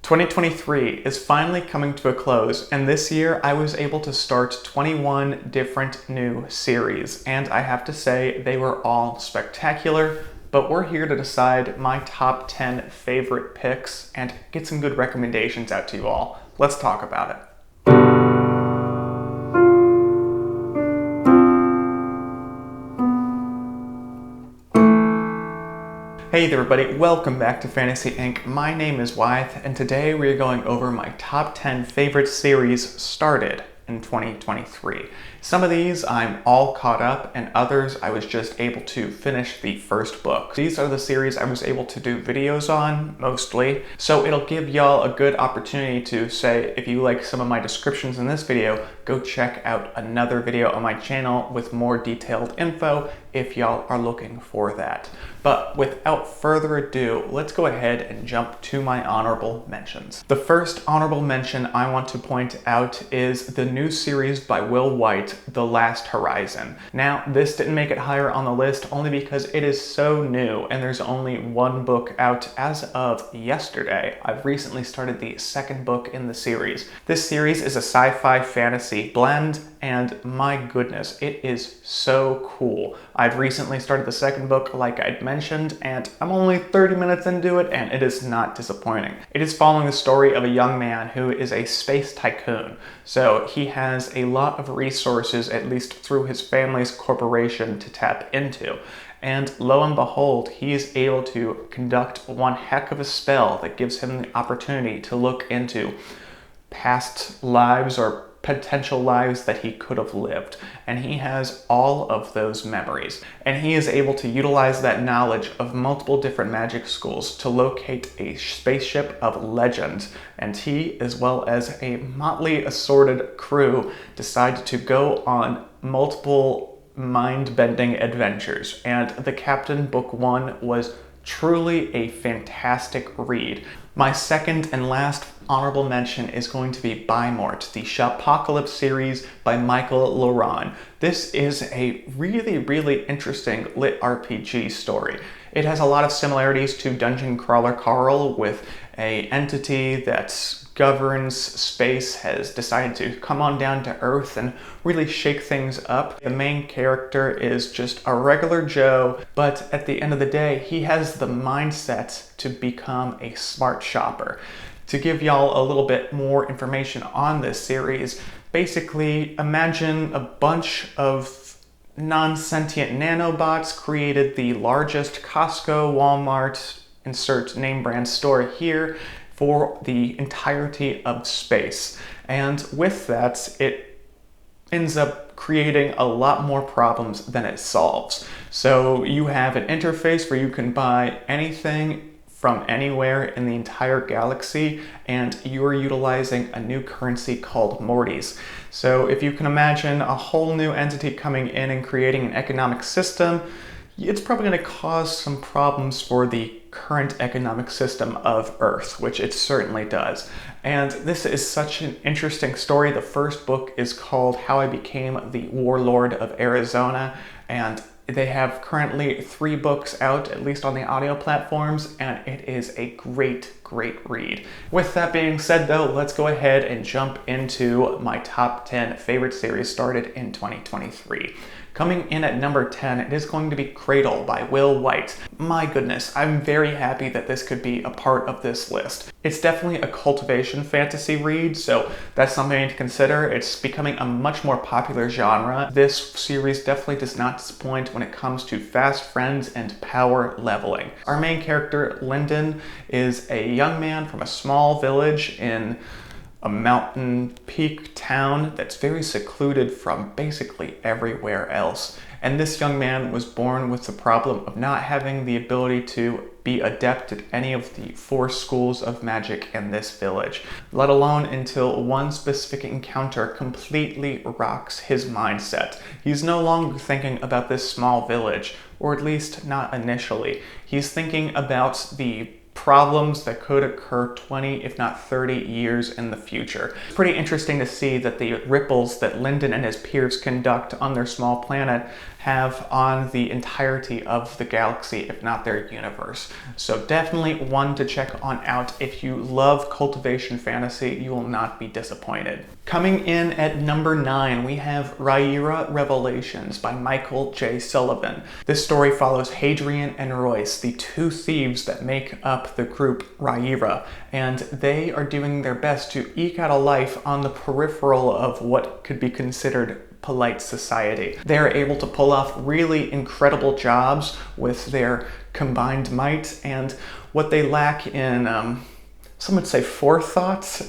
2023 is finally coming to a close, and this year I was able to start 21 different new series, and I have to say they were all spectacular, but we're here to decide my top 10 favorite picks and get some good recommendations out to you all. Let's talk about it. Hey there everybody, welcome back to Fantasy Inc. My name is Wyeth, and today we are going over my top 10 favorite series started in 2023. Some of these I'm all caught up, and others I was just able to finish the first book. These are the series I was able to do videos on, mostly, so it'll give y'all a good opportunity to say, if you like some of my descriptions in this video, go check out another video on my channel with more detailed info if y'all are looking for that. But without further ado, let's go ahead and jump to my honorable mentions. The first honorable mention I want to point out is the new series by Will White, The Last Horizon. Now, this didn't make it higher on the list only because it is so new and there's only one book out as of yesterday. I've recently started the second book in the series. This series is a sci-fi fantasy blend, and my goodness, it is so cool. I've recently started the second book, like I'd mentioned, and I'm only 30 minutes into it, and it is not disappointing. It is following the story of a young man who is a space tycoon. So he has a lot of resources, at least through his family's corporation, to tap into. And lo and behold, he is able to conduct one heck of a spell that gives him the opportunity to look into past lives or potential lives that he could have lived, and he has all of those memories, and he is able to utilize that knowledge of multiple different magic schools to locate a spaceship of legend, and he, as well as a motley assorted crew, decided to go on multiple mind-bending adventures, and the Captain Book 1 was truly a fantastic read. My second and last honorable mention is going to be Bymort, the Shopocalypse series by Michael Loran. This is a really interesting lit RPG story. It has a lot of similarities to Dungeon Crawler Carl, with an entity that governs space has decided to come on down to Earth and really shake things up. The main character is just a regular Joe, but at the end of the day, he has the mindset to become a smart shopper. To give y'all a little bit more information on this series, basically imagine a bunch of non-sentient nanobots created the largest Costco, Walmart, insert name brand store here, for the entirety of space. And with that, it ends up creating a lot more problems than it solves. So you have an interface where you can buy anything from anywhere in the entire galaxy, and you're utilizing a new currency called Mortys. So if you can imagine a whole new entity coming in and creating an economic system, it's probably going to cause some problems for the current economic system of Earth, which it certainly does. And this is such an interesting story. The first book is called How I Became the Warlord of Arizona, and they have currently 3 books out, at least on the audio platforms, and it is a great read. With that being said though, let's go ahead and jump into my top 10 favorite series started in 2023. Coming in at number 10, it is going to be Cradle by Will White. My goodness, I'm very happy that this could be a part of this list. It's definitely a cultivation fantasy read, so that's something to consider. It's becoming a much more popular genre. This series definitely does not disappoint when it comes to fast friends and power leveling. Our main character, Lyndon, is a young man from a small village in a mountain peak town that's very secluded from basically everywhere else. And this young man was born with the problem of not having the ability to be adept at any of the 4 schools of magic in this village, let alone until one specific encounter completely rocks his mindset. He's no longer thinking about this small village, or at least not initially. He's thinking about the problems that could occur 20, if not 30 years in the future. It's pretty interesting to see that the ripples that Lyndon and his peers conduct on their small planet have on the entirety of the galaxy, if not their universe. So definitely one to check on out. If you love cultivation fantasy, you will not be disappointed. Coming in at number 9, we have Riyria Revelations by Michael J. Sullivan. This story follows Hadrian and Royce, the two thieves that make up the group Riyria, and they are doing their best to eke out a life on the peripheral of what could be considered polite society. They are able to pull off really incredible jobs with their combined might, and what they lack in some would say forethought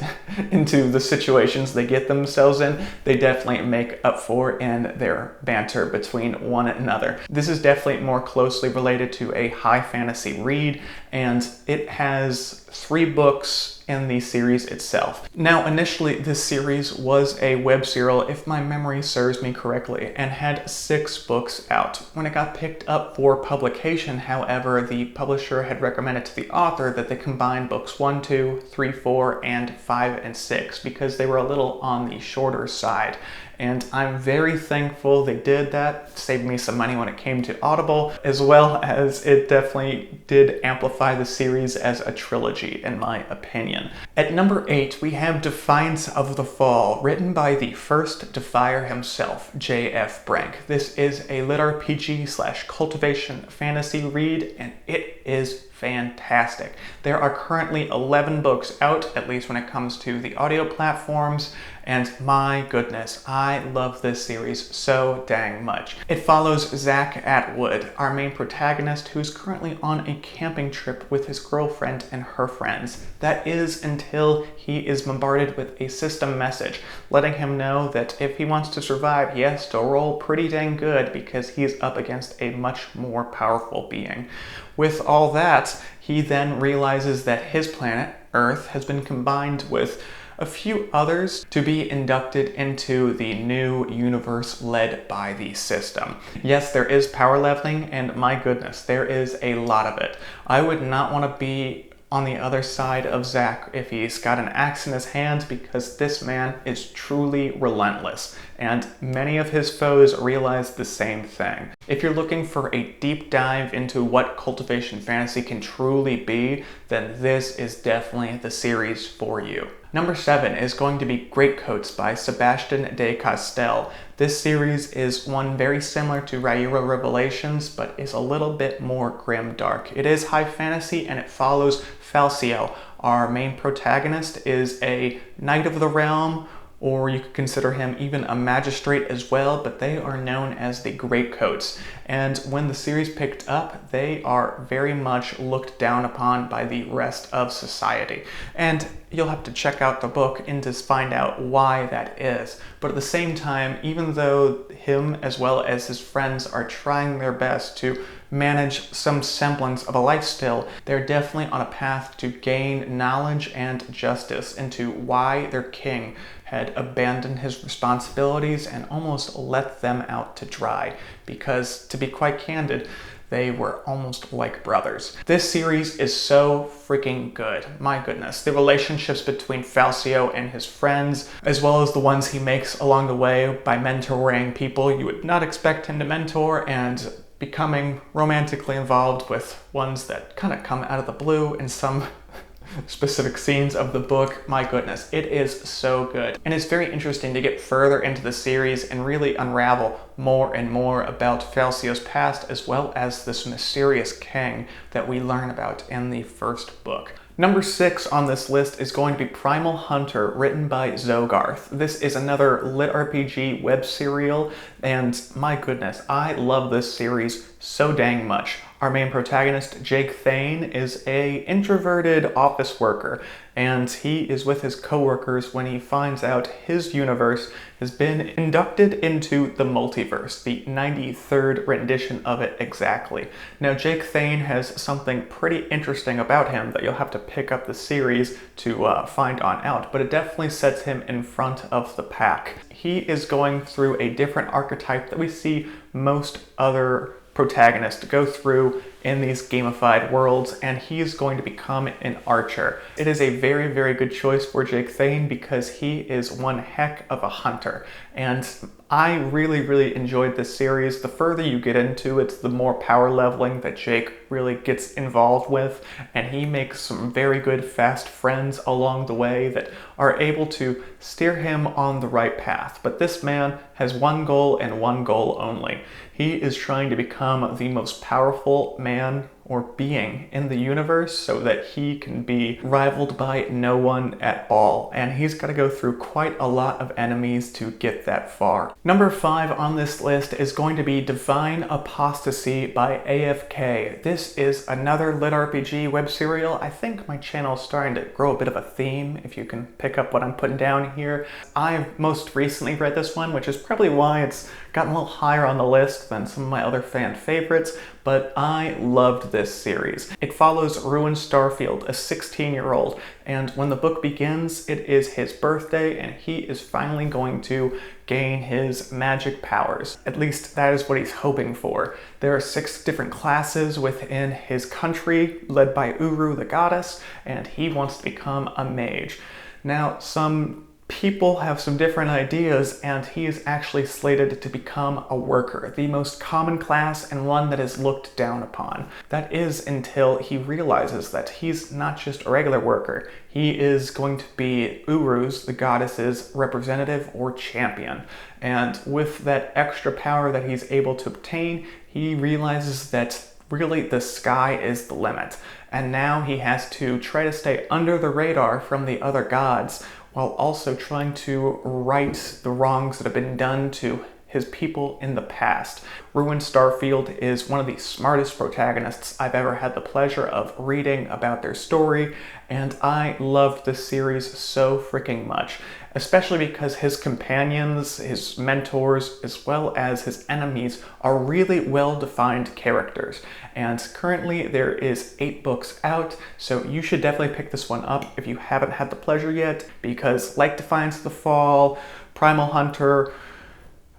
into the situations they get themselves in, they definitely make up for in their banter between one another. This is definitely more closely related to a high fantasy read, and it has 3 books in the series itself. Now, initially, this series was a web serial, if my memory serves me correctly, and had 6 books out. When it got picked up for publication, however, the publisher had recommended to the author that they combine books 1, 2, 3, 4, and 5 and 6 because they were a little on the shorter side. And I'm very thankful they did that. It saved me some money when it came to Audible, as well as it definitely did amplify the series as a trilogy, in my opinion. At number 8, we have Defiance of the Fall, written by the first Defier himself, J.F. Brank. This is a lit RPG / cultivation fantasy read, and it is fantastic. There are currently 11 books out, at least when it comes to the audio platforms, and my goodness, I love this series so dang much. It follows Zach Atwood, our main protagonist, who's currently on a camping trip with his girlfriend and her friends. That is until he is bombarded with a system message, letting him know that if he wants to survive, he has to roll pretty dang good because he's up against a much more powerful being. With all that, he then realizes that his planet, Earth, has been combined with a few others to be inducted into the new universe led by the system. Yes, there is power leveling, and my goodness, there is a lot of it. I would not want to be on the other side of Zach if he's got an axe in his hand, because this man is truly relentless, and many of his foes realize the same thing. If you're looking for a deep dive into what cultivation fantasy can truly be, then this is definitely the series for you. Number 7 is going to be Greatcoats by Sebastian de Castell. This series is one very similar to Riyria Revelations, but is a little bit more grim-dark. It is high fantasy, and it follows Falcio. Our main protagonist is a knight of the realm, or you could consider him even a magistrate as well, but they are known as the Greatcoats. And when the series picked up, they are very much looked down upon by the rest of society. And you'll have to check out the book and to find out why that is. But at the same time, even though him as well as his friends are trying their best to manage some semblance of a lifestyle, they're definitely on a path to gain knowledge and justice into why their king had abandoned his responsibilities and almost let them out to dry. Because, to be quite candid, they were almost like brothers. This series is so freaking good. My goodness. The relationships between Falcio and his friends, as well as the ones he makes along the way by mentoring people you would not expect him to mentor, and becoming romantically involved with ones that kind of come out of the blue in some specific scenes of the book. My goodness, it is so good. And it's very interesting to get further into the series and really unravel more and more about Falcio's past, as well as this mysterious king that we learn about in the first book. Number 6 on this list is going to be Primal Hunter, written by Zogarth. This is another lit RPG web serial, and my goodness, I love this series so dang much. Our main protagonist, Jake Thane, is an introverted office worker, and he is with his coworkers when he finds out his universe has been inducted into the multiverse, the 93rd rendition of it exactly. Now, Jake Thane has something pretty interesting about him that you'll have to pick up the series to find on out, but it definitely sets him in front of the pack. He is going through a different archetype that we see most other protagonists go through in these gamified worlds, and he's going to become an archer. It is a very, very good choice for Jake Thane because he is one heck of a hunter. And I really, really enjoyed this series. The further you get into it, the more power leveling that Jake really gets involved with, and he makes some very good fast friends along the way that are able to steer him on the right path. But this man has one goal and one goal only. He is trying to become the most powerful man or being in the universe so that he can be rivaled by no one at all. And he's got to go through quite a lot of enemies to get that far. Number 5 on this list is going to be Divine Apostasy by AFK. This is another lit RPG web serial. I think my channel is starting to grow a bit of a theme, if you can pick up what I'm putting down here. I most recently read this one, which is probably why it's gotten a little higher on the list than some of my other fan favorites, but I loved this series. It follows Ruin Starfield, a 16-year-old, and when the book begins, it is his birthday, and he is finally going to gain his magic powers. At least that is what he's hoping for. There are 6 different classes within his country, led by Uru the goddess, and he wants to become a mage. Now, some people have some different ideas, and he is actually slated to become a worker, the most common class and one that is looked down upon. That is until he realizes that he's not just a regular worker. He is going to be Uru's, the goddess's, representative or champion. And with that extra power that he's able to obtain, he realizes that really the sky is the limit. And now he has to try to stay under the radar from the other gods, while also trying to right the wrongs that have been done to his people in the past. Ruin Starfield is one of the smartest protagonists I've ever had the pleasure of reading about their story, and I loved this series so freaking much, especially because his companions, his mentors, as well as his enemies are really well-defined characters. And currently there is 8 books out, so you should definitely pick this one up if you haven't had the pleasure yet, because like Defiance of the Fall, Primal Hunter,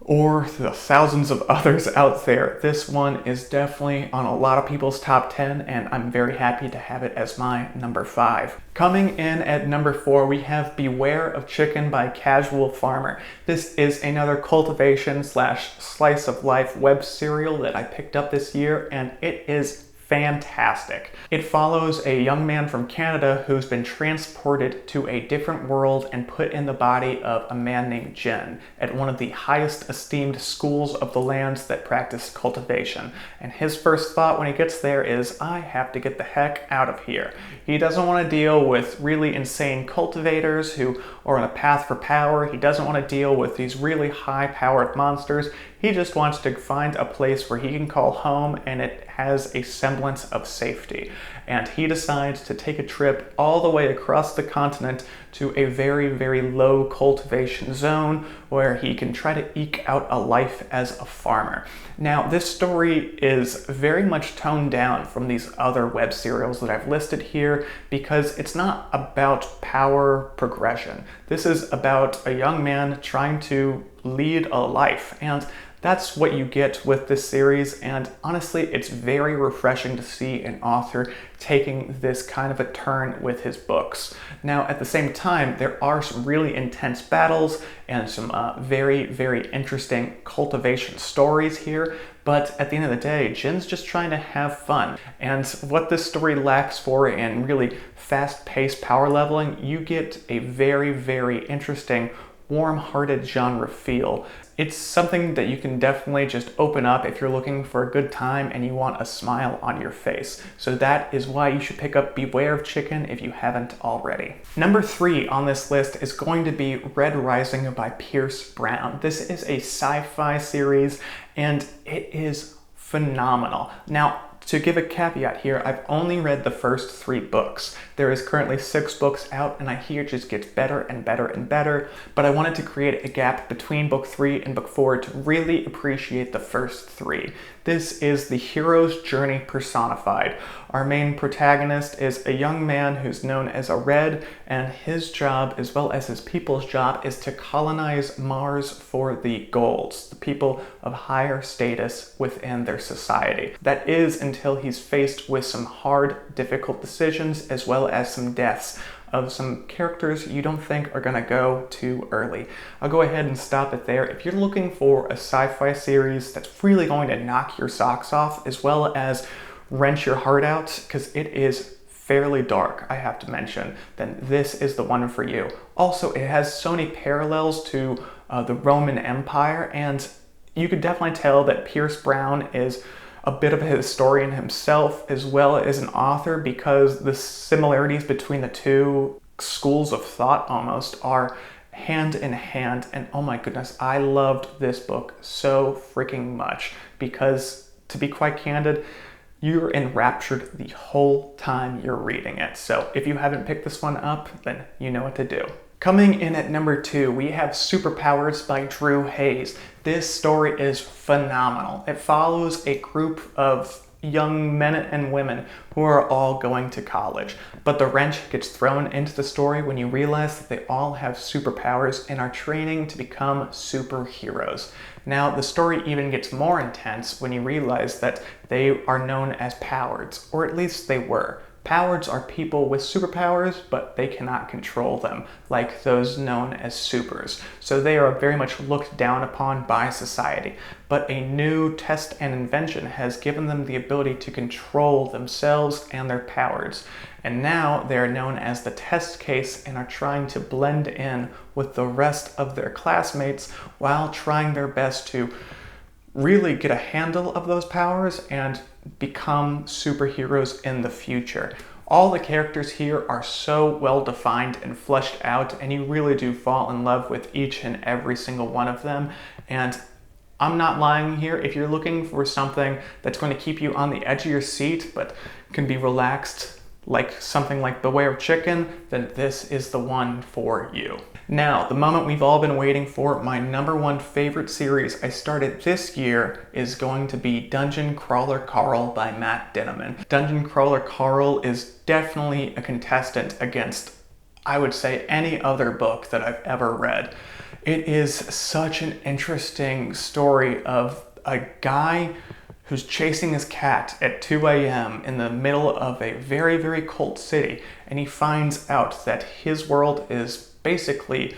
or the thousands of others out there, this one is definitely on a lot of people's top 10, and I'm very happy to have it as my number 5. Coming in at number 4, we have Beware of Chicken by Casual Farmer. This is another cultivation / slice of life web serial that I picked up this year, and it is fantastic. It follows a young man from Canada who's been transported to a different world and put in the body of a man named Jen at one of the highest esteemed schools of the lands that practice cultivation. And his first thought when he gets there is, I have to get the heck out of here. He doesn't want to deal with really insane cultivators who are on a path for power. He doesn't want to deal with these really high-powered monsters. He just wants to find a place where he can call home and it has a semblance of safety. And he decides to take a trip all the way across the continent to a very, very low cultivation zone where he can try to eke out a life as a farmer. Now, this story is very much toned down from these other web serials that I've listed here because it's not about power progression. This is about a young man trying to lead a life, and that's what you get with this series, and honestly, it's very refreshing to see an author taking this kind of a turn with his books. Now, at the same time, there are some really intense battles and some very, very interesting cultivation stories here, but at the end of the day, Jin's just trying to have fun. And what this story lacks for in really fast-paced power leveling, you get a very, very interesting warm-hearted genre feel. It's something that you can definitely just open up if you're looking for a good time and you want a smile on your face. So that is why you should pick up Beware of Chicken if you haven't already. Number 3 on this list is going to be Red Rising by Pierce Brown. This is a sci-fi series and it is phenomenal. Now, to give a caveat here, I've only read the first 3 books. There is currently 6 books out, and I hear it just gets better and better and better, but I wanted to create a gap between book 3 and book 4 to really appreciate the first 3. This is the hero's journey personified. Our main protagonist is a young man who's known as a Red, and his job, as well as his people's job, is to colonize Mars for the Golds, the people of higher status within their society. That is until he's faced with some hard, difficult decisions, as well as some deaths of some characters you don't think are gonna go too early. I'll go ahead and stop it there. If you're looking for a sci-fi series that's really going to knock your socks off, as well as wrench your heart out, because it is fairly dark, I have to mention, then this is the one for you. Also, it has so many parallels to the Roman Empire, and you could definitely tell that Pierce Brown is a bit of a historian himself, as well as an author, because the similarities between the two schools of thought almost are hand in hand. And oh my goodness, I loved this book so freaking much, because to be quite candid, you're enraptured the whole time you're reading it. So if you haven't picked this one up, then you know what to do. Coming in at number 2, we have Superpowers by Drew Hayes. This story is phenomenal. It follows a group of young men and women who are all going to college. But the wrench gets thrown into the story when you realize that they all have superpowers and are training to become superheroes. Now, the story even gets more intense when you realize that they are known as Powards, or at least they were. Powards are people with superpowers, but they cannot control them, like those known as supers. So they are very much looked down upon by society. But a new test and invention has given them the ability to control themselves and their powers. And now they are known as the test case and are trying to blend in with the rest of their classmates while trying their best to really get a handle of those powers and become superheroes in the future. All the characters here are so well defined and fleshed out, and you really do fall in love with each and every single one of them. And I'm not lying here. If you're looking for something that's going to keep you on the edge of your seat but can be relaxed, like something like Beware of Chicken, then this is the one for you. Now, the moment we've all been waiting for, my number 1 favorite series I started this year is going to be Dungeon Crawler Carl by Matt Dinniman. Dungeon Crawler Carl is definitely a contestant against, I would say, any other book that I've ever read. It is such an interesting story of a guy who's chasing his cat at 2 a.m. in the middle of a very, very cold city, and he finds out that his world is basically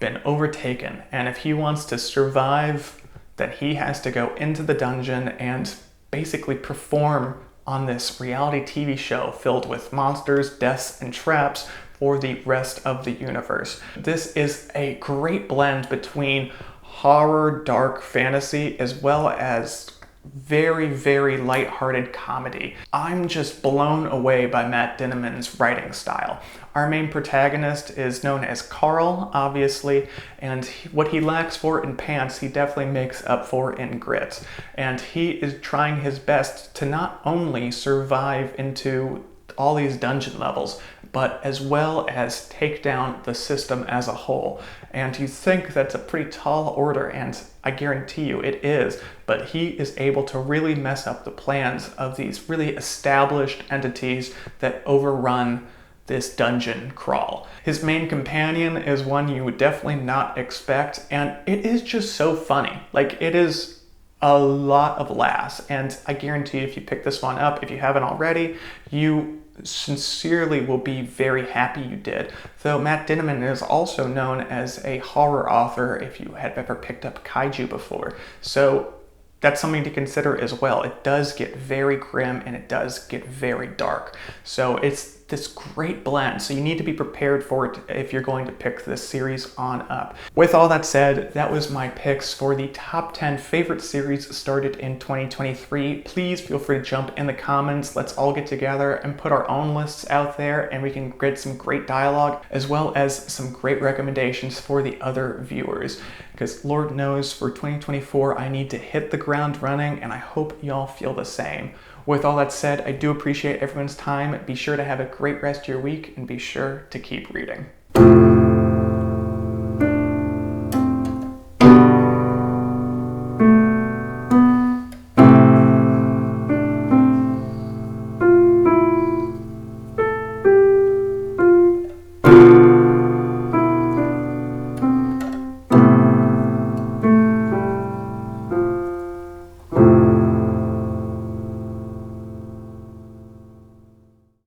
been overtaken, and if he wants to survive, then he has to go into the dungeon and basically perform on this reality TV show filled with monsters, deaths, and traps for the rest of the universe. This is a great blend between horror, dark fantasy, as well as very, very lighthearted comedy. I'm just blown away by Matt Dinniman's writing style. Our main protagonist is known as Carl, obviously, and what he lacks for in pants, he definitely makes up for in grit. And he is trying his best to not only survive into all these dungeon levels, but as well as take down the system as a whole. And you think that's a pretty tall order, and I guarantee you it is, but he is able to really mess up the plans of these really established entities that overrun this dungeon crawl. His main companion is one you would definitely not expect, and it is just so funny. Like, it is a lot of laughs, and I guarantee if you pick this one up, if you haven't already, you sincerely will be very happy you did. Though Matt Dinniman is also known as a horror author if you have ever picked up kaiju before. So that's something to consider as well. It does get very grim and it does get very dark. So it's this great blend, so you need to be prepared for it if you're going to pick this series on up. With all that said, that was my picks for the top 10 favorite series started in 2023. Please feel free to jump in the comments. Let's all get together and put our own lists out there, and we can get some great dialogue as well as some great recommendations for the other viewers. Because Lord knows for 2024, I need to hit the ground running, and I hope y'all feel the same. With all that said, I do appreciate everyone's time. Be sure to have a great rest of your week and be sure to keep reading.